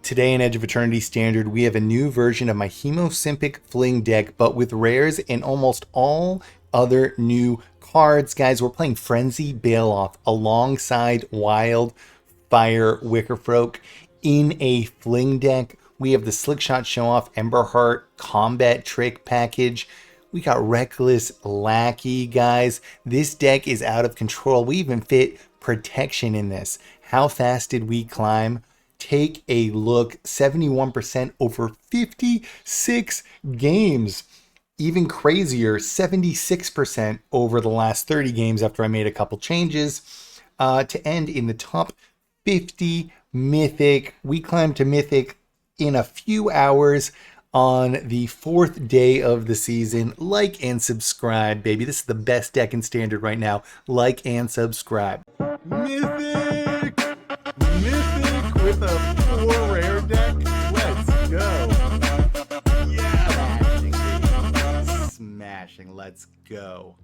Today in Edge of Eternity Standard, we have a new version of my Hemosympic Fling deck, but with rares and almost all other new cards. Guys, we're playing Frenzied Baloth alongside Wildfire Wickerfolk in a Fling deck. We have the Slickshot Show Off Emberheart Combat Trick package. We got Reckless Lackey, guys. This deck is out of control. We even fit Protection in this. How fast did we climb? Take a look. 71% over 56 games. Even crazier, 76% over the last 30 games after I made a couple changes to end in the top 50 Mythic. We climbed to Mythic in a few hours on the 4th day of the season. Like and subscribe, baby. This is the best deck in Standard right now. Like and subscribe. Mythic! Mythic with a 4 rare deck. Let's go. Yeah. Smashing. Let's go.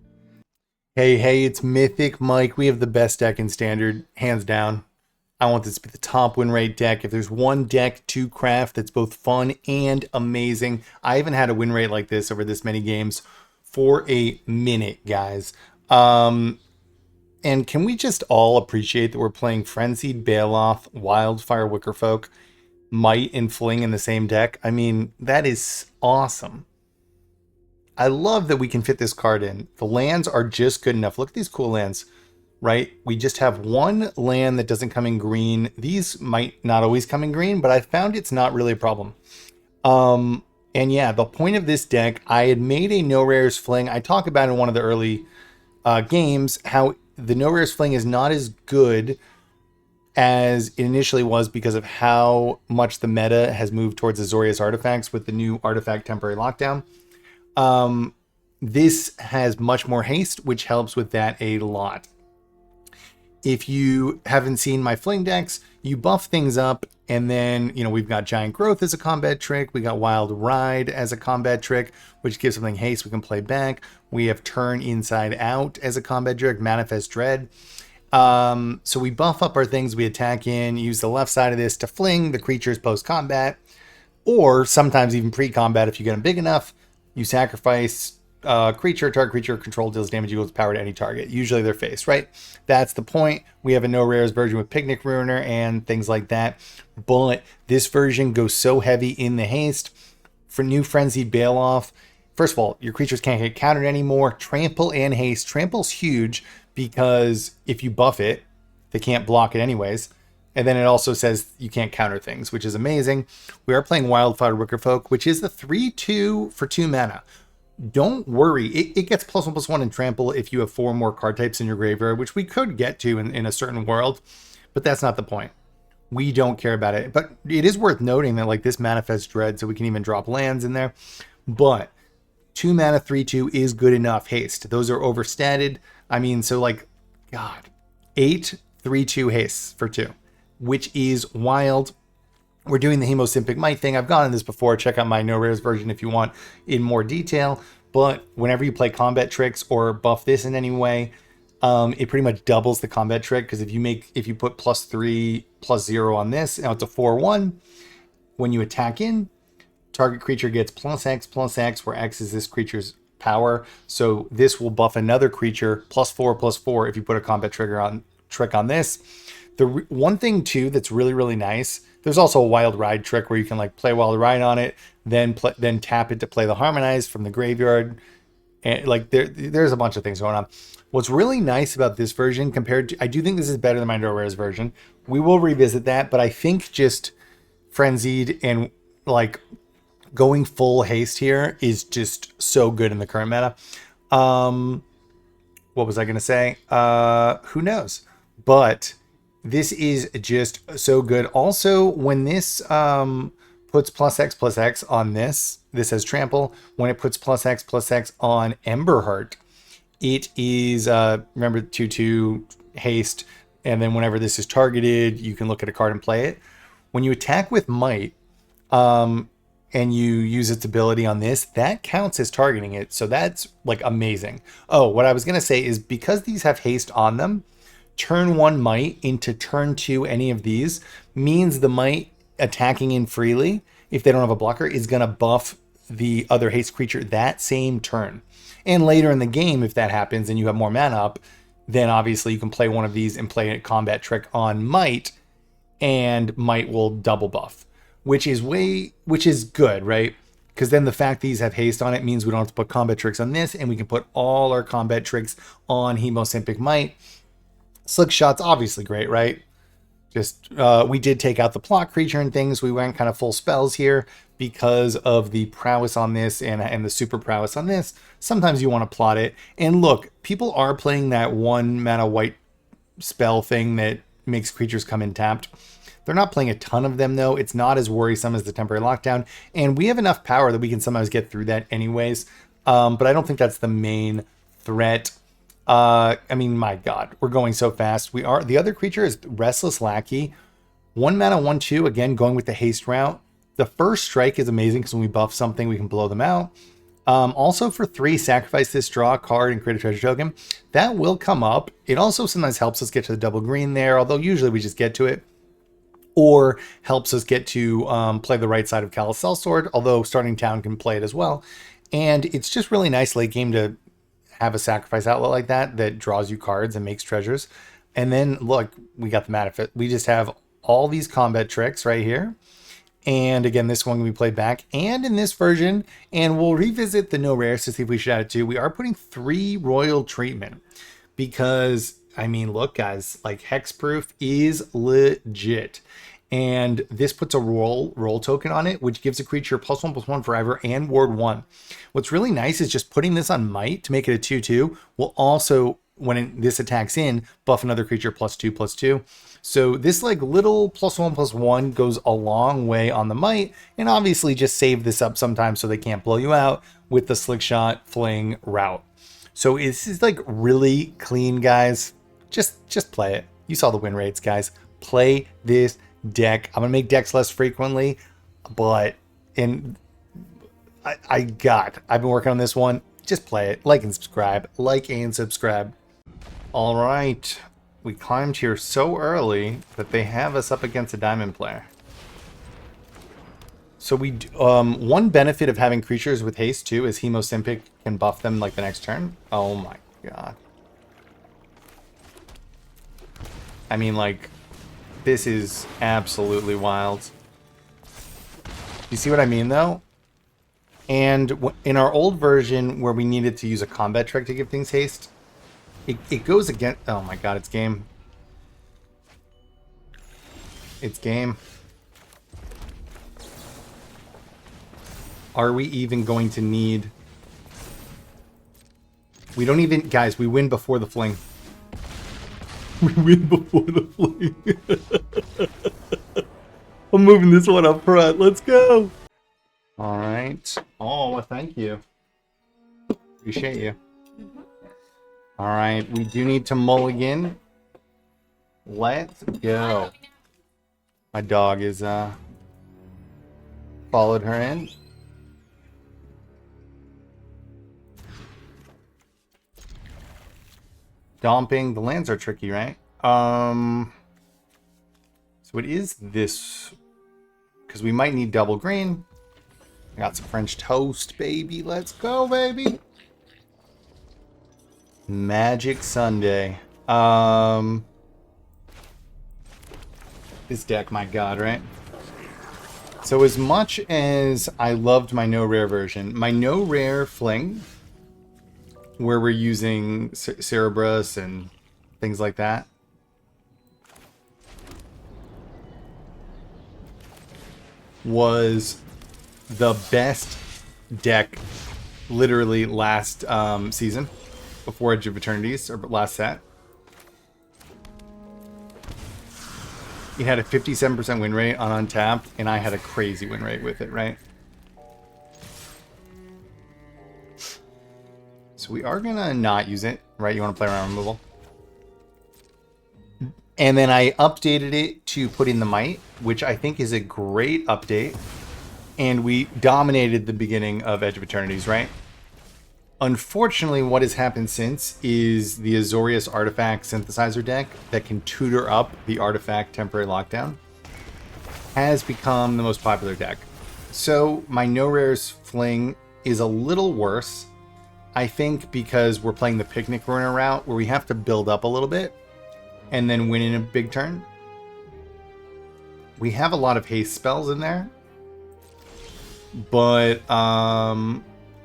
Hey, it's Mythic Mike. We have the best deck in Standard, hands down. I want this to be the top win rate deck. If there's one deck to craft that's both fun and amazing, I haven't had a win rate like this over this many games for a minute, guys. And can we just all appreciate that we're playing Frenzied Baloth, Wildfire Wickerfolk, MITE, and Fling in the same deck? I mean, that is awesome. I love that we can fit this card in. The lands are just good enough. Look at these cool lands. Right? We just have one land that doesn't come in green. These might not always come in green, but I found it's not really a problem. And yeah, the point of this deck, I had made a no rares fling. I talk about in one of the early games how the no rares fling is not as good as it initially was because of how much the meta has moved towards Azorius artifacts with the new artifact temporary lockdown. This has much more haste, which helps with that a lot. If you haven't seen my Fling decks, you buff things up, and then, you know, we've got Giant Growth as a combat trick. We got Wild Ride as a combat trick, which gives something haste we can play back. We have Turn Inside Out as a combat trick, Manifest Dread. So we buff up our things, we attack in, use the left side of this to fling the creatures post-combat, or sometimes even pre-combat if you get them big enough. You sacrifice creature, target creature control deals damage equals power to any target. Usually their face, right? That's the point. We have a no rares version with Picnic Ruiner and things like that. But this version goes so heavy in the haste. For new Frenzied Baloth, first of all, your creatures can't get countered anymore. Trample and haste. Trample's huge because if you buff it, they can't block it anyways. And then it also says you can't counter things, which is amazing. We are playing Wildfire Wickerfolk, which is the 3/2 for 2 mana. Don't worry, it gets +1/+1 in trample if you have 4 more card types in your graveyard, which we could get to in a certain world, but that's not the point. We don't care about it. But it is worth noting that like this Manifest Dread, so we can even drop lands in there. But 2 mana 3/2 is good enough haste. Those are overstated. I mean, so like, God, 8 3/2 hastes for 2, which is wild. We're doing the Hemosympic MITE thing. I've gone on this before. Check out my no rares version if you want in more detail. But whenever you play combat tricks or buff this in any way, it pretty much doubles the combat trick. Because if you put +3/+0 on this, now it's a 4/1. When you attack in, target creature gets +X/+X, where X is this creature's power. So this will buff another creature +4/+4 if you put a combat trick on this. The one thing too that's really, really nice, there's also a Wild Ride trick where you can like play Wild Ride on it, then tap it to play the Harmonize from the graveyard. And like there's a bunch of things going on. What's really nice about this version compared to, I do think this is better than my no rares version. We will revisit that, but I think just Frenzied and like going full haste here is just so good in the current meta. What was I going to say? Who knows? But this is just so good. Also, when this puts +X/+X on this has trample. When it puts +X/+X on Emberheart, it is, remember, 2/2 haste. And then whenever this is targeted, you can look at a card and play it. When you attack with MITE, and you use its ability on this, that counts as targeting it. So that's like amazing. Oh, what I was going to say is because these have haste on them, turn 1 MITE into turn 2 any of these means the MITE attacking in freely, if they don't have a blocker, is going to buff the other haste creature that same turn. And later in the game, if that happens and you have more mana up, then obviously you can play one of these and play a combat trick on MITE, and MITE will double buff, which is good, right? Because then the fact these have haste on it means we don't have to put combat tricks on this, and we can put all our combat tricks on Hemosympic MITE. SLICKSHOT's obviously great, right? Just, we did take out the plot creature and things. We went kind of full spells here because of the prowess on this and the super prowess on this. Sometimes you want to plot it. And look, people are playing that 1 mana white spell thing that makes creatures come in tapped. They're not playing a ton of them, though. It's not as worrisome as the temporary lockdown. And we have enough power that we can sometimes get through that anyways. But I don't think that's the main threat. I mean, my God, we're going so fast. The other creature is Restless Lackey. 1 mana, 1/2, again, going with the haste route. The first strike is amazing because when we buff something, we can blow them out. Also for 3, sacrifice this, draw a card, and create a treasure token. That will come up. It also sometimes helps us get to the double green there, although usually we just get to it. Or helps us get to play the right side of Callous Sellsword, although Starting Town can play it as well. And it's just really nice late game to have a sacrifice outlet like that draws you cards and makes treasures. And then look, we got the mana fit. We just have all these combat tricks right here. And again, this one can be played back and in this version, and we'll revisit the no rares to see if we should add it to. We are putting 3 royal treatment because, I mean, look guys, like hexproof is legit. And this puts a roll token on it, which gives a creature +1/+1 forever and ward 1. What's really nice is just putting this on MITE to make it a 2/2 will also, when this attacks in, buff another creature +2/+2. So this like little +1/+1 goes a long way on the MITE, and obviously just save this up sometimes so they can't blow you out with the SLICKSHOT FLING route. So this is like really clean, guys. Just play it. You saw the win rates, guys. Play this deck. I'm gonna make decks less frequently, but I've been working on this one. Just play it. Like and subscribe. All right, we climbed here so early that they have us up against a diamond player. So we one benefit of having creatures with haste too is Hemosympic can buff them like the next turn. Oh my God. I mean, like, this is absolutely wild. You see what I mean, though? And in our old version, where we needed to use a combat trick to give things haste, it goes against... Oh my God, it's game. It's game. Are we even going to need... We don't even... Guys, we win before the fling. We win before the fling. I'm moving this one up front. Let's go. All right. Oh, well, thank you. Appreciate you. All right. We do need to mulligan. Let's go. My dog is followed her in. Domping. The lands are tricky, right? So it is this, because we might need double green. I got some French toast, baby. Let's go, baby. Magic Sunday. This deck, my God, right? So as much as I loved my no rare version, my no rare fling, where we're using Cerberus and things like that, was the best deck literally last season, before Edge of Eternities, or last set. It had a 57% win rate on Untapped, and I had a crazy win rate with it, right? So we are gonna not use it, right? You want to play around removal. And then I updated it to put in the MITE, which I think is a great update. And we dominated the beginning of Edge of Eternities, right? Unfortunately, what has happened since is the Azorius Artifact Synthesizer deck that can tutor up the Artifact Temporary Lockdown. has become the most popular deck. So my no rares fling is a little worse, I think, because we're playing the picnic runner route where we have to build up a little bit and then win in a big turn. We have a lot of haste spells in there, but let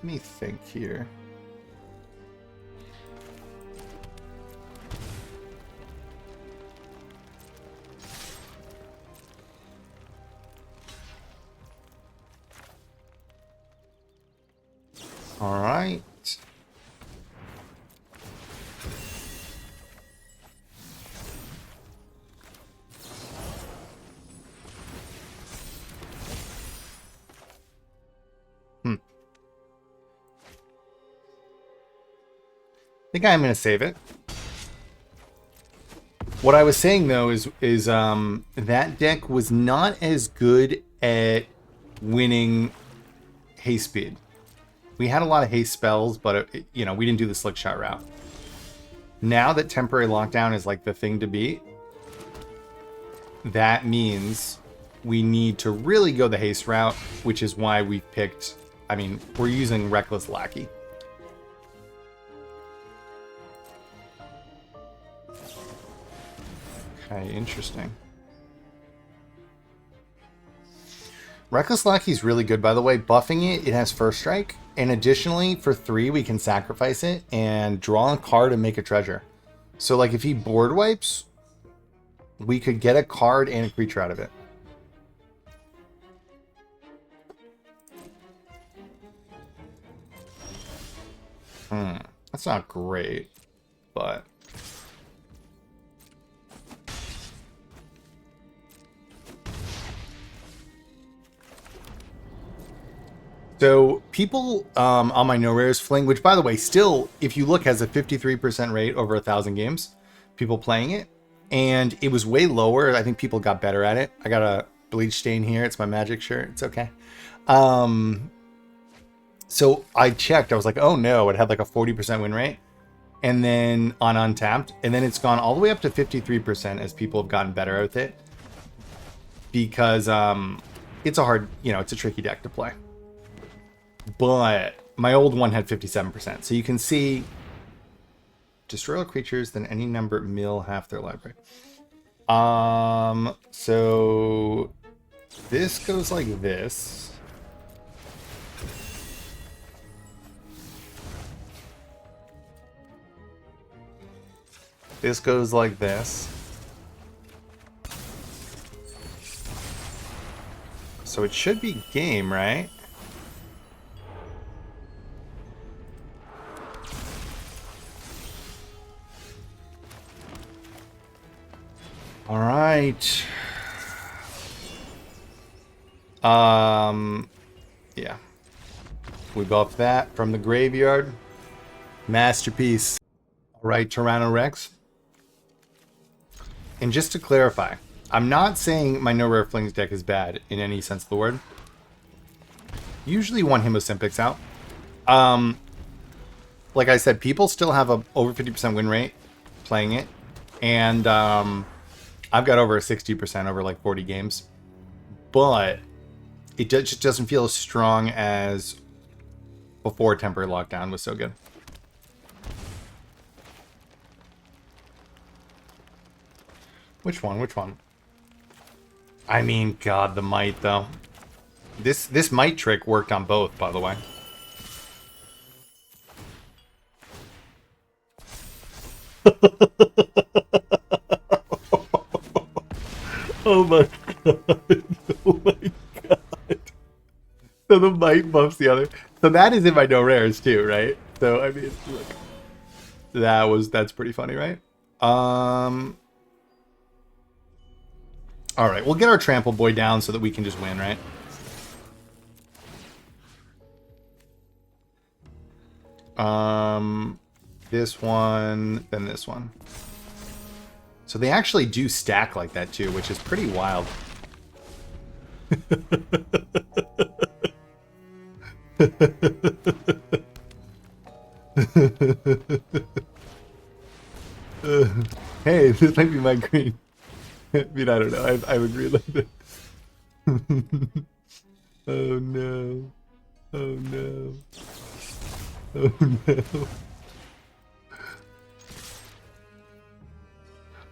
me think here. All right. I think I'm going to save it. What I was saying though is that deck was not as good at winning haste speed. We had a lot of haste spells, but we didn't do the slick shot route. Now that temporary lockdown is like the thing to beat, that means we need to really go the haste route, which is why we picked. I mean, we're using Reckless Lackey. Okay, interesting. Reckless Lackey is really good, by the way. Buffing it, it has first strike. And additionally, for 3, we can sacrifice it and draw a card and make a treasure. So, like, if he board wipes, we could get a card and a creature out of it. That's not great, but... So people on my no rares fling, which by the way, still, if you look, has a 53% rate over 1,000 games, people playing it, and it was way lower. I think people got better at it. I got a bleach stain here. It's my Magic shirt. It's okay. So I checked. I was like, oh no, it had like a 40% win rate, and then on Untapped, and then it's gone all the way up to 53% as people have gotten better with it, because it's a hard, it's a tricky deck to play. But my old one had 57%. So you can see, destroy all creatures, then any number mill half their library. So this goes like this. This goes like this. So it should be game, right? All right. Yeah. We buffed that from the graveyard. Masterpiece. All right, Tyranno Rex. And just to clarify, I'm not saying my no rare flings deck is bad in any sense of the word. Usually one Hemosympics out. Like I said, people still have a over 50% win rate playing it, and I've got over a 60% over like 40 games, but it just doesn't feel as strong as before temporary lockdown was so good. Which one? Which one? I mean, God, the MITE though. This MITE trick worked on both, by the way. Oh my god. Oh my god. So the MITE buffs the other. So that is in my no rares too, right? So I mean, look. That's pretty funny, right? Alright, we'll get our trample boy down so that we can just win, right? This one, then this one. So they actually do stack like that too, which is pretty wild. Hey, this might be my green. I mean, I don't know. I would agree like that. Oh no. Oh no. Oh no.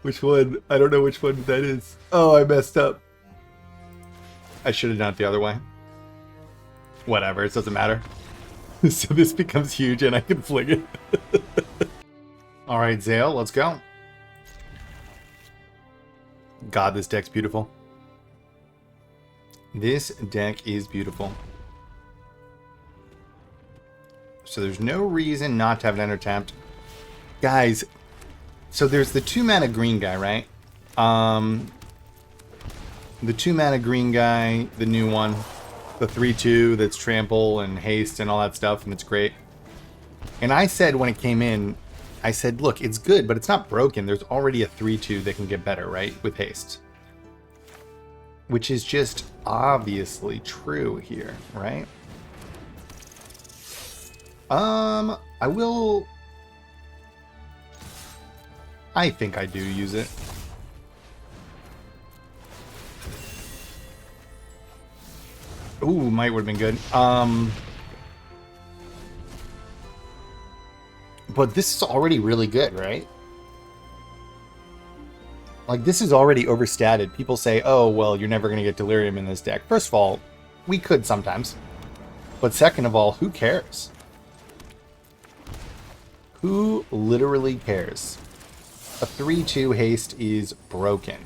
Which one? I don't know which one that is. Oh, I messed up. I should have done it the other way. Whatever, it doesn't matter. So this becomes huge and I can fling it. Alright, Zale, let's go. God, this deck's beautiful. This deck is beautiful. So there's no reason not to have it enter tapped. Guys, so there's the 2-mana green guy, right? The 2-mana green guy, the new one. The 3/2 that's trample and haste and all that stuff, and it's great. And I said when it came in, I said, look, it's good, but it's not broken. There's already a 3/2 that can get better, right? With haste. Which is just obviously true here, right? I think I do use it. Ooh, might would have been good. But this is already really good, right? Like, this is already overstated. People say, oh, well, you're never going to get Delirium in this deck. First of all, we could sometimes. But second of all, who cares? Who literally cares? A 3/2 haste is broken.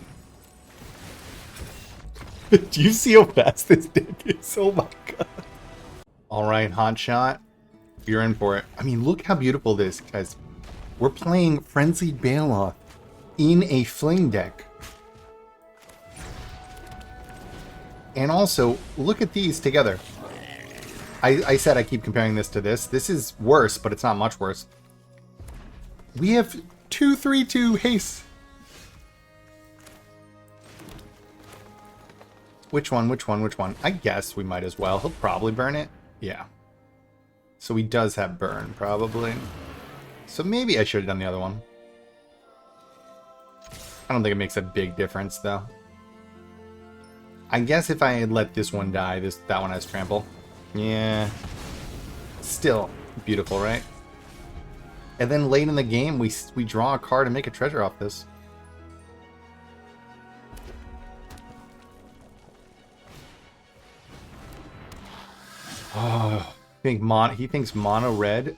Do you see how fast this deck is? Oh my god. Alright, hot shot. You're in for it. I mean, look how beautiful this is, guys. We're playing Frenzied Baloth in a Fling deck. And also, look at these together. I said I keep comparing this to this. This is worse, but it's not much worse. We have 2/3/2 haste. Which one? Which one? Which one? I guess we might as well. He'll probably burn it. Yeah. So he does have burn, probably. So maybe I should have done the other one. I don't think it makes a big difference, though. I guess if I had let this one die, that one has trample. Yeah. Still beautiful, right? And then late in the game, we draw a card and make a treasure off this. Oh, he thinks mono red.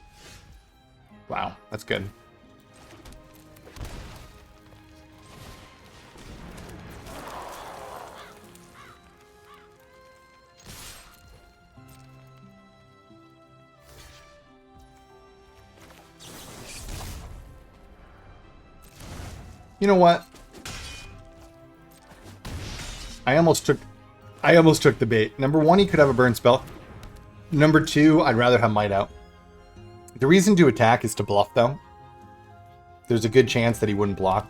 Wow, that's good. You know what? I almost took the bait. Number one, he could have a burn spell. Number two, I'd rather have MITE out. The reason to attack is to bluff, though. There's a good chance that he wouldn't block.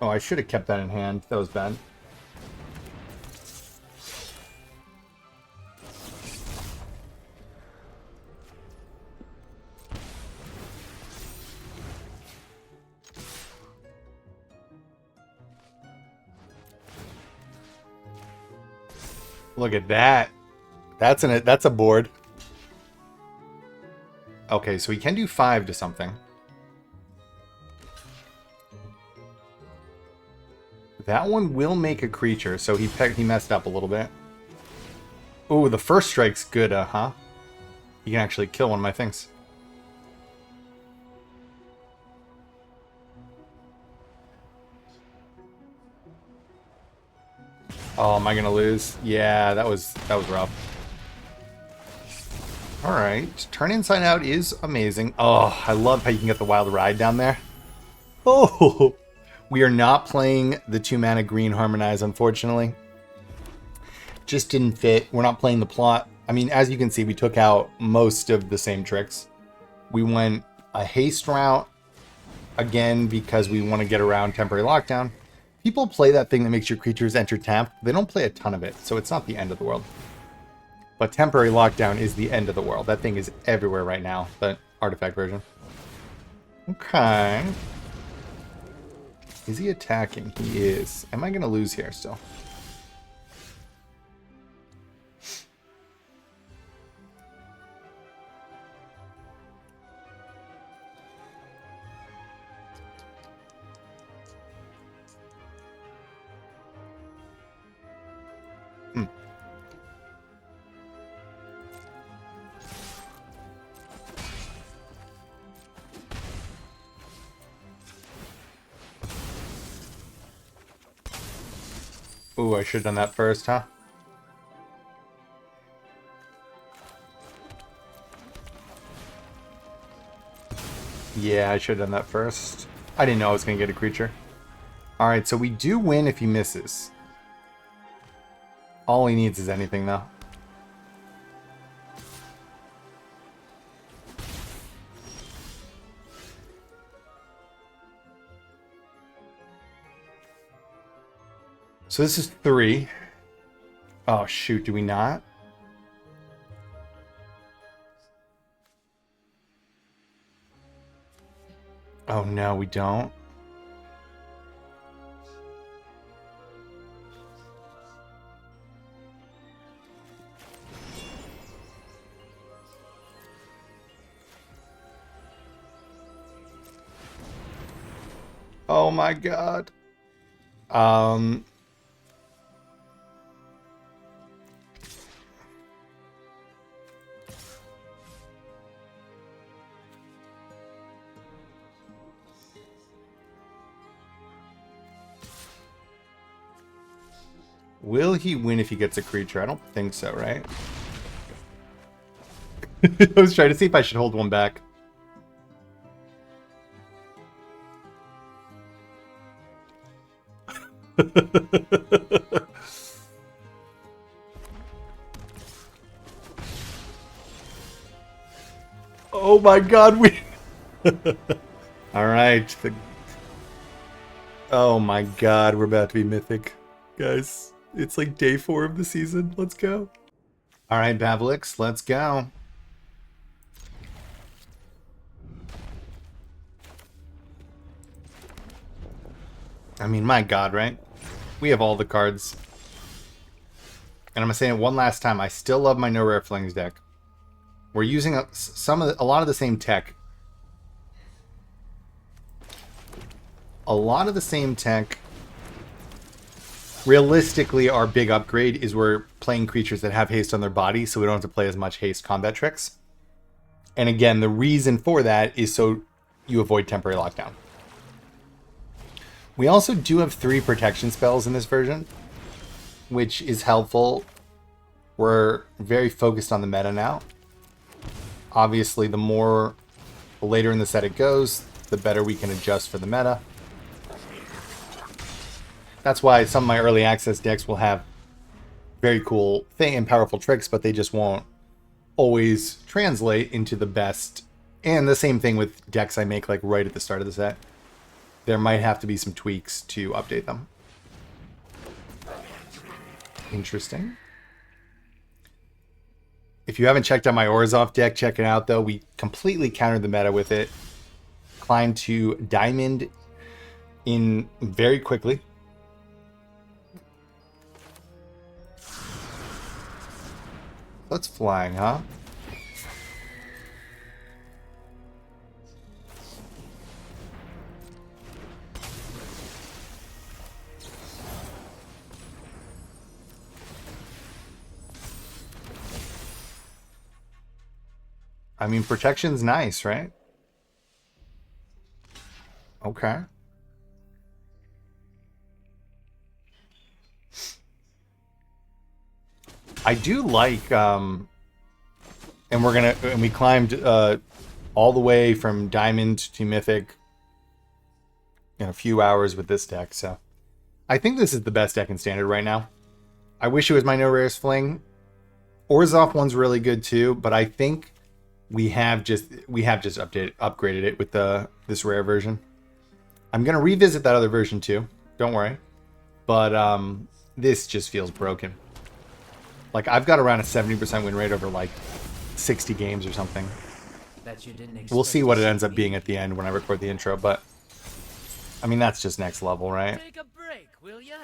Oh, I should have kept that in hand. That was bad. Look at that. That's a board. Okay, so he can do 5 to something. That one will make a creature, so he messed up a little bit. Oh, the first strike's good, huh? He can actually kill one of my things. Oh, am I gonna lose? Yeah, that was rough. Alright, turn inside out is amazing. Oh, I love how you can get the wild ride down there. Oh! We are not playing the 2-mana green harmonize, unfortunately. Just didn't fit. We're not playing the plot. I mean, as you can see, we took out most of the same tricks. We went a haste route, again, because we want to get around temporary lockdown. People play that thing that makes your creatures enter tapped. They don't play a ton of it, so it's not the end of the world. But temporary lockdown is the end of the world. That thing is everywhere right now, the artifact version. Okay. Is he attacking? He is. Am I going to lose here still? Ooh, I should have done that first, huh? Yeah, I should have done that first. I didn't know I was going to get a creature. Alright, so we do win if he misses. All he needs is anything, though. So this is 3. Oh, shoot, do we not? Oh, no, we don't. Oh my god. Will he win if he gets a creature? I don't think so, right? I was trying to see if I should hold one back. Oh my god, we... Alright. Oh my god, we're about to be mythic. Guys, it's like day 4 of the season. Let's go. Alright, Pavlix, let's go. I mean, my god, right? We have all the cards. And I'm going to say it one last time. I still love my No Rare Flings deck. We're using a lot of the same tech. A lot of the same tech. Realistically, our big upgrade is we're playing creatures that have haste on their body, so we don't have to play as much haste combat tricks. And again, the reason for that is so you avoid temporary lockdown. We also do have 3 protection spells in this version, which is helpful. We're very focused on the meta now. Obviously, the later in the set it goes, the better we can adjust for the meta. That's why some of my early access decks will have very cool and powerful tricks, but they just won't always translate into the best. And the same thing with decks I make like right at the start of the set. There might have to be some tweaks to update them. Interesting. If you haven't checked out my Orzhov deck, check it out though. We completely countered the meta with it. Climbed to Diamond in very quickly. Let's flying, huh? I mean, protection's nice, right? Okay. I do like, and we climbed all the way from Diamond to Mythic in a few hours with this deck, so I think this is the best deck in Standard right now. I wish it was my No Rares Fling. Orzhov one's really good too, but I think we have just upgraded it with this rare version. I'm gonna revisit that other version too. Don't worry, but this just feels broken. Like, I've got around a 70% win rate over like 60 games or something. Bet you didn't We'll see expect what to it see ends up me. being at the end when I record the intro, but I mean, that's just next level, right? Take a break, will ya?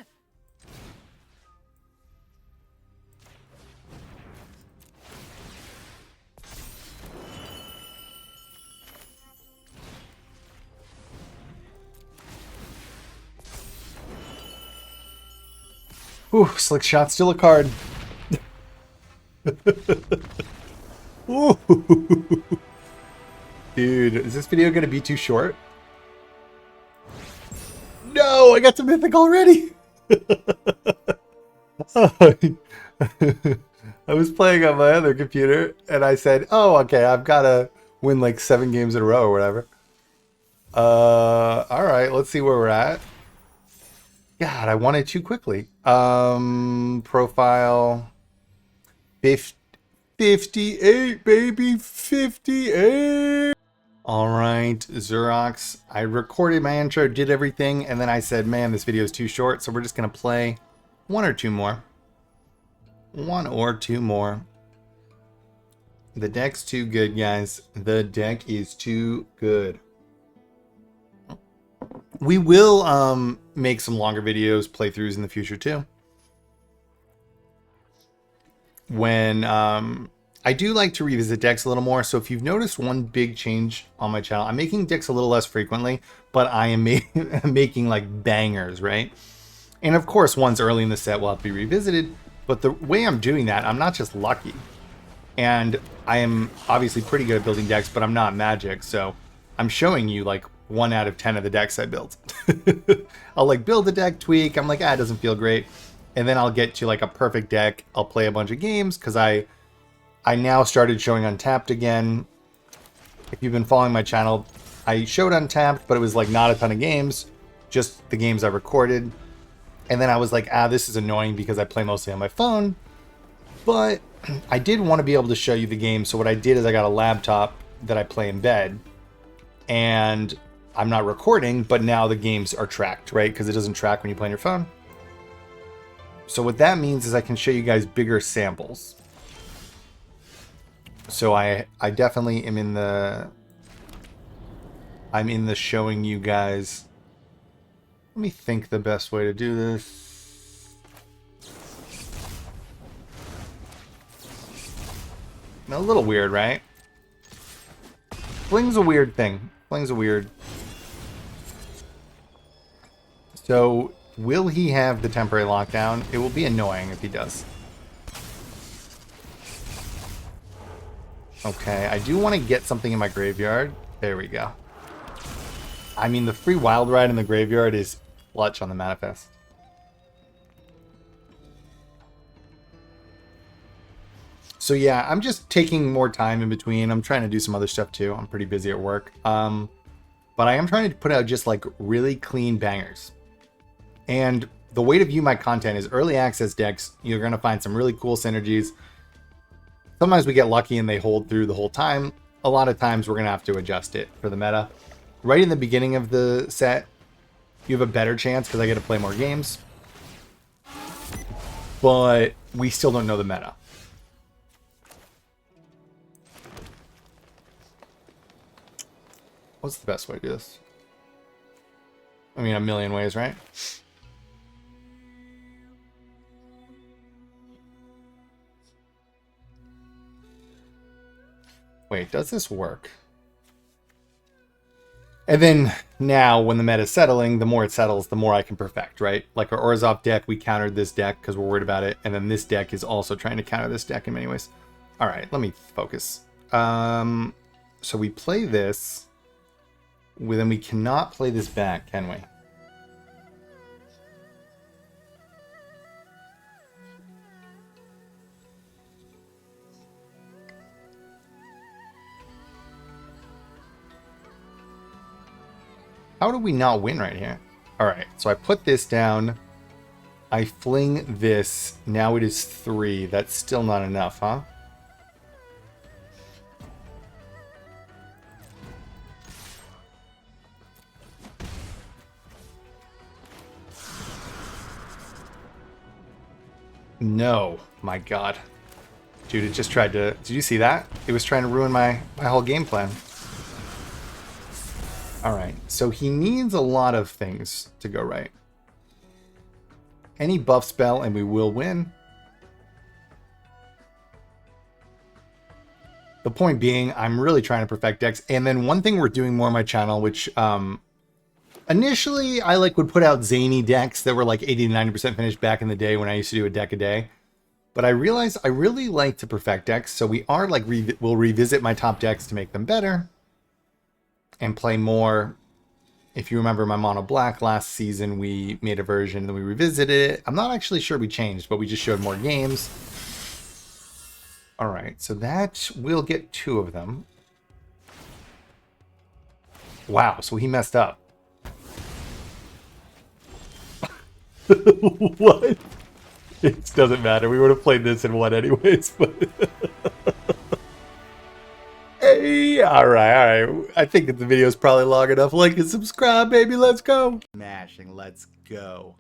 Ooh, slick shot, still a card. Ooh. Dude, is this video gonna be too short? No, I got to mythic already. I was playing on my other computer and I said, oh, okay, I've got to win like 7 games in a row or whatever. All right, let's see where we're at. God, I won it too quickly. Profile 58, baby, 58. All right, Xerox. I recorded my intro, did everything, and then I said, man, this video is too short, so we're just going to play 1 or 2 more. 1 or 2 more. The deck's too good, guys. The deck is too good. We will make some longer videos, playthroughs in the future too. When I do like to revisit decks a little more. So if you've noticed one big change on my channel, I'm making decks a little less frequently, but I am making like bangers, right? And of course, ones early in the set will have to be revisited. But the way I'm doing that, I'm not just lucky. And I am obviously pretty good at building decks, but I'm not Magic. So I'm showing you like 1 out of 10 of the decks I built. I'll like build a deck, tweak. I'm like, it doesn't feel great. And then I'll get to like a perfect deck. I'll play a bunch of games because I now started showing Untapped again. If you've been following my channel, I showed Untapped, but it was like not a ton of games, just the games I recorded. And then I was like, this is annoying because I play mostly on my phone. But I did want to be able to show you the game. So what I did is I got a laptop that I play in bed. And I'm not recording, but now the games are tracked, right? Because it doesn't track when you play on your phone. So what that means is I can show you guys bigger samples. So I definitely am in the... I'm in the showing you guys... Let me think the best way to do this. A little weird, right? Fling's a weird thing. Fling's a weird... So, will he have the temporary lockdown? It will be annoying if he does. Okay, I do want to get something in my graveyard. There we go. I mean, the free wild ride in the graveyard is clutch on the manifest. So yeah, I'm just taking more time in between. I'm trying to do some other stuff too. I'm pretty busy at work. But I am trying to put out just like really clean bangers. And the way to view my content is early access decks. You're going to find some really cool synergies. Sometimes we get lucky and they hold through the whole time. A lot of times we're going to have to adjust it for the meta. Right in the beginning of the set, you have a better chance because I get to play more games. But we still don't know the meta. What's the best way to do this? I mean, a million ways, right? Wait, does this work? And then now when the meta's settling, the more it settles, the more I can perfect, right? Like our Orzhov deck, we countered this deck because we're worried about it. And then this deck is also trying to counter this deck in many ways. All right, let me focus. So we play this. Then we cannot play this back, can we? How do we not win right here? All right, so I put this down. I fling this. Now it is 3. That's still not enough, huh? No, my God. Dude, it just tried to... Did you see that? It was trying to ruin my whole game plan. Alright, so he needs a lot of things to go right. Any buff spell and we will win. The point being, I'm really trying to perfect decks. And then one thing we're doing more on my channel, which initially I would put out zany decks that were like 80 to 90% finished back in the day when I used to do a deck a day. But I realized I really like to perfect decks, so we are we'll revisit my top decks to make them better and play more. If you remember my mono black last season, we made a version and then we revisited it. I'm not actually sure we changed, but we just showed more games. All right, so that we'll get 2 of them. Wow, so he messed up. What? It doesn't matter. We would have played this in 1 anyways, but... Hey, all right. I think that the video is probably long enough. Like and subscribe, baby. Let's go. Mashing. Let's go.